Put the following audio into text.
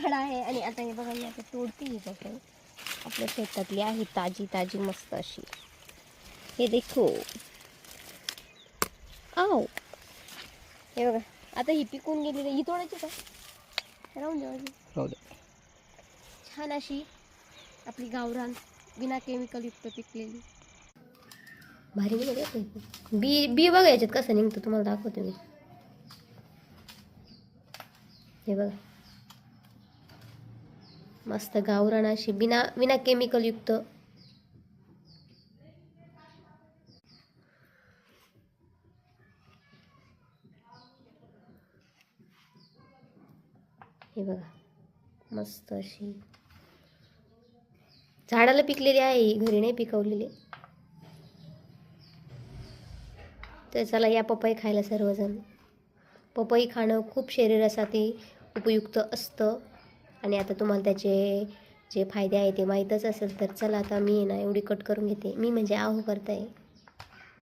फळ आहे आणि आता हे बघा मी आता तोडते ही पपई आपल्या शेतातली आहे ताजी ताजी मस्त अशी. हे देखो आओ हे बघा आता ही पिकून गेलेली ही तोडायची का राहून दे. छान अशी आपली गावरान बिना केमिकल युक्त पिकलेली भारी निघते. बी बी बघा याच्यात कसं निघतं तुम्हाला दाखवते मी. हे बघा मस्त गावरान अशी बिना केमिकल युक्त. हे बघा मस्त अशी झाडाला पिकलेली आहे घरी नाही पिकवलेली. तर चला या पपई खायला सर्वजण. पपई खाणं खूप शरीरासाठी उपयुक्त असतं आणि आता तुम्हाला त्याचे जे फायदे आहे ते माहीतच असेल. तर चला आता मी ना एवढी कट करून घेते. मी म्हणजे आहो करताय.